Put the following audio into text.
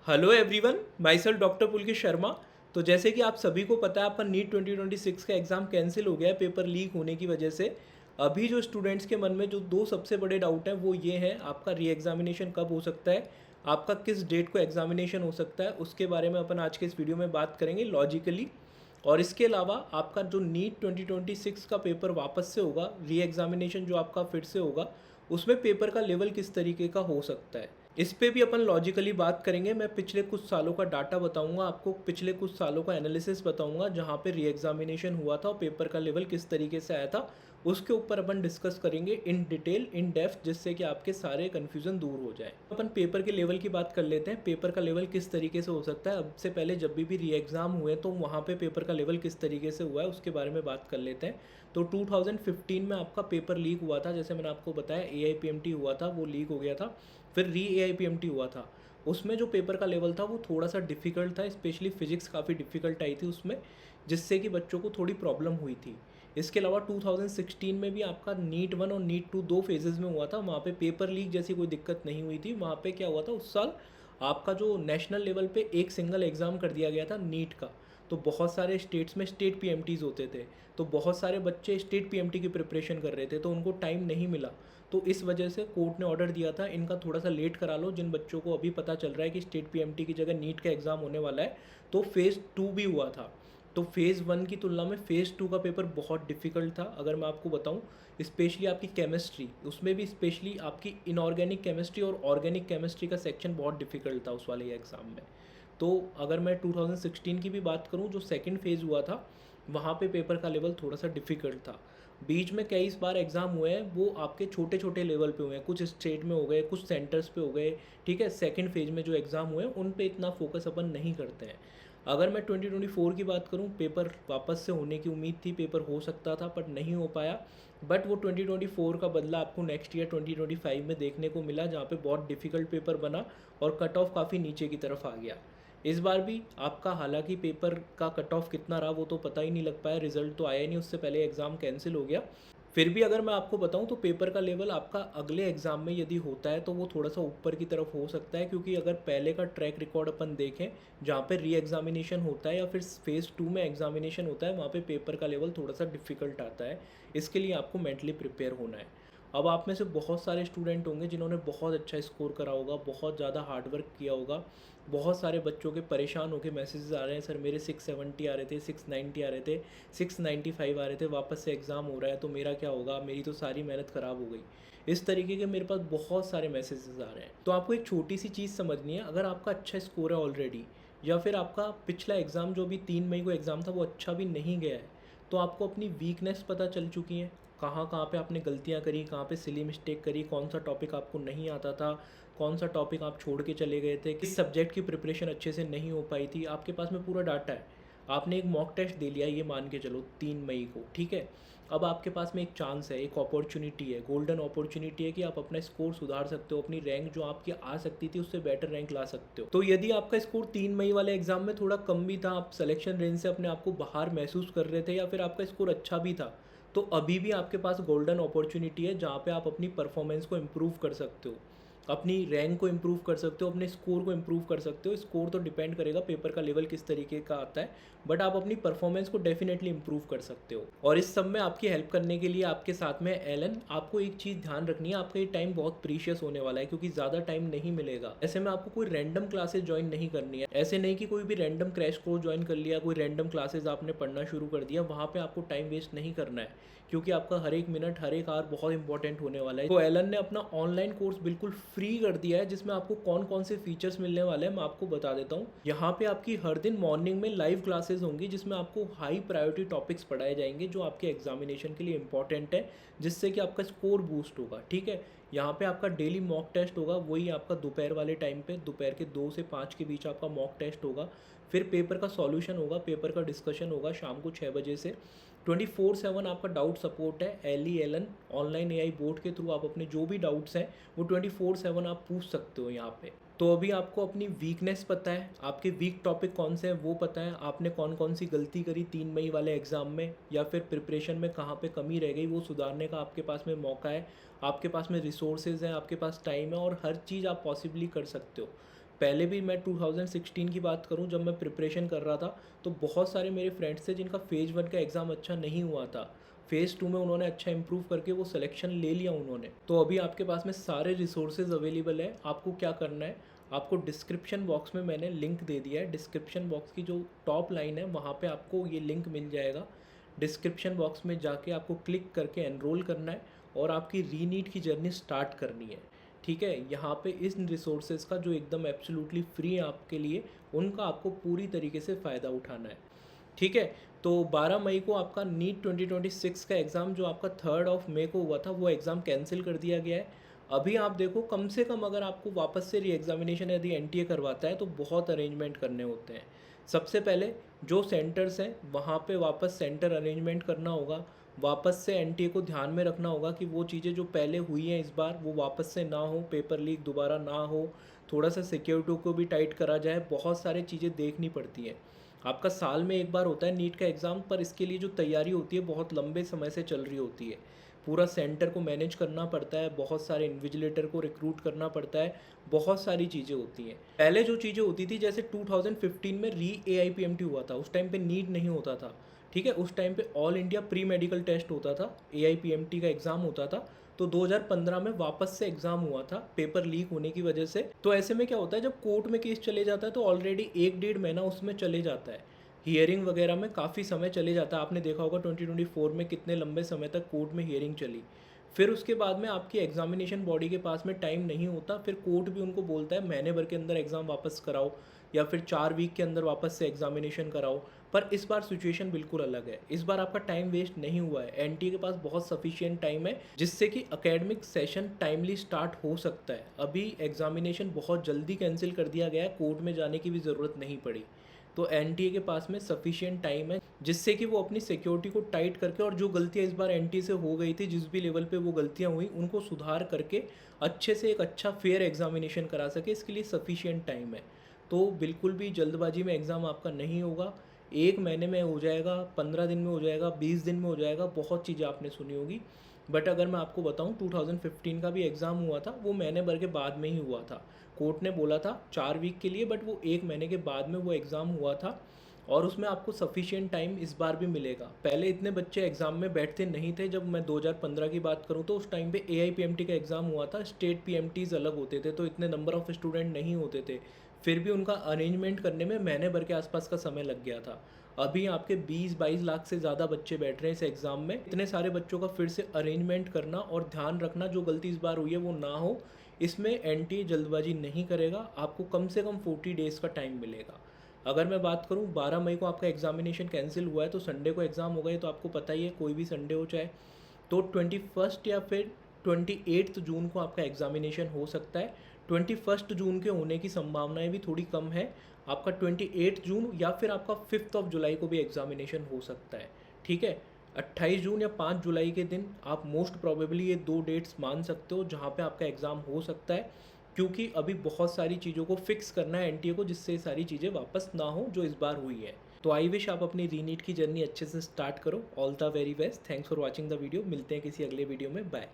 Hello everyone, myself doctor Pulkit Sharma. तो जैसे कि आप सभी को पता है, आपका नीट 2026 का एग्ज़ाम कैंसिल हो गया है पेपर लीक होने की वजह से। अभी जो स्टूडेंट्स के मन में जो दो सबसे बड़े डाउट हैं वो ये हैं, आपका री एग्ज़ामिनेशन कब हो सकता है, आपका किस डेट को एग्ज़ामिनेशन हो सकता है, उसके बारे में अपन आज के इस वीडियो में बात करेंगे लॉजिकली। और इसके अलावा आपका जो नीट 2026 का पेपर वापस से होगा, री एग्ज़ामिनेशन जो आपका फिर से होगा, उसमें पेपर का लेवल किस तरीके का हो सकता है, इस पे भी अपन लॉजिकली बात करेंगे। मैं पिछले कुछ सालों का डाटा बताऊंगा आपको, पिछले कुछ सालों का एनालिसिस बताऊंगा जहाँ पे री एग्जामिनेशन हुआ था और पेपर का लेवल किस तरीके से आया था, उसके ऊपर अपन डिस्कस करेंगे इन डिटेल इन डेप्थ, जिससे कि आपके सारे कन्फ्यूज़न दूर हो जाए। अपन पेपर के लेवल की बात कर लेते हैं। पेपर का लेवल किस तरीके से हो सकता है, अब से पहले जब भी री एग्ज़ाम हुए तो वहाँ पे पेपर का लेवल किस तरीके से हुआ है उसके बारे में बात कर लेते हैं। तो 2015 में आपका पेपर लीक हुआ था, जैसे मैंने आपको बताया AIPMT हुआ था, वो लीक हो गया था। फिर री AIPMT हुआ था, उसमें जो पेपर का लेवल था वो थोड़ा सा डिफ़िकल्ट था, स्पेशली फ़िज़िक्स काफ़ी डिफ़िकल्ट आई थी उसमें, जिससे कि बच्चों को थोड़ी प्रॉब्लम हुई थी। इसके अलावा 2016 में भी आपका नीट 1 और नीट 2 दो फेजेज़ में हुआ था, वहाँ पे पेपर लीक जैसी कोई दिक्कत नहीं हुई थी। वहाँ पे क्या हुआ था, उस साल आपका जो नेशनल लेवल पे एक सिंगल एग्ज़ाम कर दिया गया था नीट का। तो बहुत सारे स्टेट्स में स्टेट PMTs होते थे, तो बहुत सारे बच्चे स्टेट PMT की प्रिपरेशन कर रहे थे, तो उनको टाइम नहीं मिला। तो इस वजह से कोर्ट ने ऑर्डर दिया था, इनका थोड़ा सा लेट करा लो। जिन बच्चों को अभी पता चल रहा है कि स्टेट PMT की जगह नीट का एग्ज़ाम होने वाला है, तो फेज़ 2 भी हुआ था। तो फेज़ 1 की तुलना में फेज़ 2 का पेपर बहुत डिफ़िकल्ट था, अगर मैं आपको बताऊं। स्पेशली आपकी केमिस्ट्री, उसमें भी स्पेशली आपकी इनऑर्गेनिक केमिस्ट्री और ऑर्गेनिक केमिस्ट्री का सेक्शन बहुत डिफ़िकल्ट था उस वाले एग्ज़ाम में। तो अगर मैं 2016 की भी बात करूं, जो सेकंड फेज़ हुआ था, वहाँ पे पेपर का लेवल थोड़ा सा डिफ़िकल्ट था। बीच में कई इस बार एग्ज़ाम हुए हैं, वो आपके छोटे छोटे लेवल पे हुए हैं, कुछ स्टेट में हो गए, कुछ सेंटर्स पे हो गए। ठीक है, सेकंड फेज में जो एग्ज़ाम हुए हैं उन पे इतना फोकस अपन नहीं करते हैं। अगर मैं 2024 की बात करूं, पेपर वापस से होने की उम्मीद थी, पेपर हो सकता था बट नहीं हो पाया। बट वो 2024 का बदला आपको नेक्स्ट ईयर 2025 में देखने को मिला, जहाँ पे बहुत डिफ़िकल्ट पेपर बना और कट ऑफ काफ़ी नीचे की तरफ आ गया। इस बार भी आपका हालांकि पेपर का कट ऑफ कितना रहा वो तो पता ही नहीं लग पाया, रिजल्ट तो आया ही नहीं, उससे पहले एग्ज़ाम कैंसिल हो गया। फिर भी अगर मैं आपको बताऊं तो पेपर का लेवल आपका अगले एग्ज़ाम में यदि होता है तो वो थोड़ा सा ऊपर की तरफ हो सकता है, क्योंकि अगर पहले का ट्रैक रिकॉर्ड अपन देखें, जहाँ पे री एग्ज़ामिनेशन होता है या फिर फेज़ 2 में एग्ज़ामिनेशन होता है, वहाँ पे पेपर का लेवल थोड़ा सा डिफ़िकल्ट आता है। इसके लिए आपको मेंटली प्रिपेयर होना है। अब आप में से बहुत सारे स्टूडेंट होंगे जिन्होंने बहुत अच्छा स्कोर करा होगा, बहुत ज़्यादा हार्ड वर्क किया होगा। बहुत सारे बच्चों के परेशान होकर मैसेजेस आ रहे हैं, सर मेरे 670 आ रहे थे, 690 आ रहे थे, 695 आ रहे थे, वापस से एग्ज़ाम हो रहा है तो मेरा क्या होगा, मेरी तो सारी मेहनत ख़राब हो गई। इस तरीके के मेरे पास बहुत सारे मैसेजेस आ रहे हैं। तो आपको एक छोटी सी चीज़ समझनी है, अगर आपका अच्छा स्कोर है ऑलरेडी, या फिर आपका पिछला एग्ज़ाम जो भी 3 मई को एग्ज़ाम था वो अच्छा भी नहीं गया है, तो आपको अपनी वीकनेस पता चल चुकी है, कहाँ कहाँ पे आपने गलतियाँ करी, कहाँ पे सिली मिस्टेक करी, कौन सा टॉपिक आपको नहीं आता था, कौन सा टॉपिक आप छोड़ के चले गए थे, किस सब्जेक्ट की प्रिपरेशन अच्छे से नहीं हो पाई थी, आपके पास में पूरा डाटा है। आपने एक मॉक टेस्ट दे लिया, ये मान के चलो 3 मई को, ठीक है। अब आपके पास में एक चांस है, एक अपॉर्चुनिटी है, गोल्डन अपॉर्चुनिटी है कि आप अपना स्कोर सुधार सकते हो, अपनी रैंक जो आपकी आ सकती थी उससे बेटर रैंक ला सकते हो। तो यदि आपका स्कोर 3 मई वाले एग्जाम में थोड़ा कम भी था, आप सिलेक्शन रेंज से अपने आप को बाहर महसूस कर रहे थे, या फिर आपका स्कोर अच्छा भी था, तो अभी भी आपके पास गोल्डन अपॉर्चुनिटी है जहाँ पे आप अपनी परफॉर्मेंस को इम्प्रूव कर सकते हो, अपनी रैंक को इम्प्रूव कर सकते हो, अपने स्कोर को इम्प्रूव कर सकते हो। स्कोर तो डिपेंड करेगा पेपर का लेवल किस तरीके का आता है, बट आप अपनी परफॉर्मेंस को डेफिनेटली इम्प्रूव कर सकते हो। और इस सब में आपकी हेल्प करने के लिए आपके साथ में एलन। आपको एक चीज़ ध्यान रखनी है, आपका ये टाइम बहुत प्रीशियस होने वाला है, क्योंकि ज़्यादा टाइम नहीं मिलेगा। ऐसे में आपको कोई रैंडम क्लासेस ज्वाइन नहीं करनी है, ऐसे नहीं कि कोई भी रैंडम क्रैश कोर्स ज्वाइन कर लिया, कोई रैंडम क्लासेस आपने पढ़ना शुरू कर दिया, वहाँ पे आपको टाइम वेस्ट नहीं करना है, क्योंकि आपका हर एक मिनट हर एक आवर बहुत इंपॉर्टेंट होने वाला है। तो एलन ने अपना ऑनलाइन कोर्स बिल्कुल फ्री कर दिया है, जिसमें आपको कौन कौन से फीचर्स मिलने वाले हैं मैं आपको बता देता हूँ। यहाँ पे आपकी हर दिन मॉर्निंग में लाइव क्लासेस होंगी, जिसमें आपको हाई प्रायोरिटी टॉपिक्स पढ़ाए जाएंगे जो आपके एग्जामिनेशन के लिए इंपॉर्टेंट है, जिससे कि आपका स्कोर बूस्ट होगा। ठीक है, यहाँ पे आपका डेली मॉक टेस्ट होगा, वही आपका दोपहर वाले टाइम पे, दोपहर के 2 से 5 के बीच आपका मॉक टेस्ट होगा। फिर पेपर का सॉल्यूशन होगा, पेपर का डिस्कशन होगा शाम को 6 बजे से। 24/7 आपका डाउट सपोर्ट है, एलन ऑनलाइन AI बोर्ड के थ्रू आप अपने जो भी डाउट्स हैं वो 24/7 आप पूछ सकते हो यहाँ पे। तो अभी आपको अपनी वीकनेस पता है, आपके वीक टॉपिक कौन से हैं वो पता है, आपने कौन कौन सी गलती करी 3 मई वाले एग्ज़ाम में, या फिर प्रिपरेशन में कहाँ पे कमी रह गई, वो सुधारने का आपके पास में मौका है। आपके पास में रिसोर्सेज हैं, आपके पास टाइम है, और हर चीज़ आप पॉसिबली कर सकते हो। पहले भी मैं 2016 की बात करूं, जब मैं प्रिपरेशन कर रहा था तो बहुत सारे मेरे फ्रेंड्स थे जिनका फेज़ 1 का एग्ज़ाम अच्छा नहीं हुआ था। फेज़ 2 में उन्होंने अच्छा इंप्रूव करके वो सिलेक्शन ले लिया उन्होंने। तो अभी आपके पास में सारे रिसोर्सेज अवेलेबल है। आपको क्या करना है, आपको डिस्क्रिप्शन बॉक्स में मैंने लिंक दे दिया है। डिस्क्रिप्शन बॉक्स की जो टॉप लाइन है वहाँ पे आपको ये लिंक मिल जाएगा। डिस्क्रिप्शन बॉक्स में जाके आपको क्लिक करके एनरोल करना है और आपकी रीनीट की जर्नी स्टार्ट करनी है। ठीक है, यहाँ पे इस रिसोर्सेज का जो एकदम एब्सोल्युटली फ्री है आपके लिए, उनका आपको पूरी तरीके से फ़ायदा उठाना है। ठीक है, तो 12 मई को आपका नीट 2026 का एग्ज़ाम जो आपका 3 मई को हुआ था वो एग्ज़ाम कैंसिल कर दिया गया है। अभी आप देखो, कम से कम अगर आपको वापस से री एग्ज़ामिनेशन यदि एनटीए करवाता है तो बहुत अरेंजमेंट करने होते हैं। सबसे पहले जो सेंटर्स हैं वहाँ पे वापस सेंटर अरेंजमेंट करना होगा। वापस से एनटीए को ध्यान में रखना होगा कि वो चीज़ें जो पहले हुई हैं इस बार वो वापस से ना हो, पेपर लीक दोबारा ना हो, थोड़ा सा सिक्योरिटी को भी टाइट करा जाए। बहुत सारी चीज़ें देखनी पड़ती हैं। आपका साल में एक बार होता है नीट का एग्ज़ाम, पर इसके लिए जो तैयारी होती है बहुत लंबे समय से चल रही होती है। पूरा सेंटर को मैनेज करना पड़ता है, बहुत सारे इन्विजिलेटर को रिक्रूट करना पड़ता है, बहुत सारी चीज़ें होती हैं। पहले जो चीज़ें होती थी, जैसे 2015 में री AIPMT हुआ था, उस टाइम पे नीट नहीं होता था। ठीक है, उस टाइम पे All India pre medical test होता था, AIPMT का एग्ज़ाम होता था। तो 2015 में वापस से एग्ज़ाम हुआ था पेपर लीक होने की वजह से। तो ऐसे में क्या होता है, जब कोर्ट में केस चले जाता है तो ऑलरेडी 1-1.5 महीना उसमें चले जाता है। हियरिंग वगैरह में काफ़ी समय चले जाता है। आपने देखा होगा 2024 में कितने लंबे समय तक कोर्ट में हियरिंग चली। फिर उसके बाद में आपकी एग्जामिनेशन बॉडी के पास में टाइम नहीं होता, फिर कोर्ट भी उनको बोलता है महीने भर के अंदर एग्ज़ाम वापस कराओ या फिर 4 वीक के अंदर वापस से एग्जामिनेशन कराओ। पर इस बार सिचुएशन बिल्कुल अलग है। इस बार आपका टाइम वेस्ट नहीं हुआ है, एनटीए के पास बहुत सफिशिएंट टाइम है जिससे कि एकेडमिक सेशन टाइमली स्टार्ट हो सकता है। अभी एग्जामिनेशन बहुत जल्दी कैंसिल कर दिया गया है, कोर्ट में जाने की भी ज़रूरत नहीं पड़ी। तो एनटीए के पास में सफिशिएंट टाइम है जिससे कि वो अपनी सिक्योरिटी को टाइट करके, और जो गलतियाँ इस बार एनटीए से हो गई थी, जिस भी लेवल पे वो गलतियाँ हुई उनको सुधार करके अच्छे से एक अच्छा फेयर एग्जामिनेशन करा सके, इसके लिए सफिशिएंट टाइम है। तो बिल्कुल भी जल्दबाजी में एग्ज़ाम आपका नहीं होगा। 1 महीने में हो जाएगा, 15 दिन में हो जाएगा, 20 दिन में हो जाएगा, बहुत चीज़ें आपने सुनी होगी। बट अगर मैं आपको बताऊं, 2015 का भी एग्ज़ाम हुआ था, वो महीने भर के बाद में ही हुआ था। कोर्ट ने बोला था 4 वीक के लिए, बट वो 1 महीने के बाद में वो एग्ज़ाम हुआ था। और उसमें आपको सफिशिएंट टाइम इस बार भी मिलेगा। पहले इतने बच्चे एग्ज़ाम में बैठते नहीं थे। जब मैं 2015 की बात करूं तो उस टाइम पे AIPMT का एग्ज़ाम हुआ था, स्टेट PMTs अलग होते थे, तो इतने नंबर ऑफ़ स्टूडेंट नहीं होते थे। फिर भी उनका अरेंजमेंट करने में महीने भर के आसपास का समय लग गया था। अभी आपके 20-22 लाख से ज़्यादा बच्चे बैठ रहे हैं इस एग्ज़ाम में। इतने सारे बच्चों का फिर से अरेंजमेंट करना और ध्यान रखना, जो गलती इस बार हुई है वो ना हो, इसमें एनटीए जल्दबाजी नहीं करेगा। आपको कम से कम 40 डेज़ का टाइम मिलेगा। अगर मैं बात करूं, 12 मई को आपका एग्जामिनेशन कैंसिल हुआ है तो संडे को एग्ज़ाम हो गए, तो आपको पता ही है कोई भी संडे हो चाहे, तो 21 या फिर 28 जून को आपका एग्जामिनेशन हो सकता है। 21 जून के होने की संभावनाएं भी थोड़ी कम है। आपका 28 जून या फिर आपका 5 जुलाई को भी एग्जामिनेशन हो सकता है। ठीक है, 28 जून या 5 जुलाई के दिन आप मोस्ट प्रोबेबली ये 2 डेट्स मान सकते हो जहाँ पे आपका एग्ज़ाम हो सकता है, क्योंकि अभी बहुत सारी चीज़ों को फिक्स करना है एनटीए को, जिससे ये सारी चीज़ें वापस ना हो जो इस बार हुई है। तो आई विश आप अपनी रीनीट की जर्नी अच्छे से स्टार्ट करो। All the very best. Thanks for watching the video. मिलते हैं किसी अगले वीडियो में। बाय।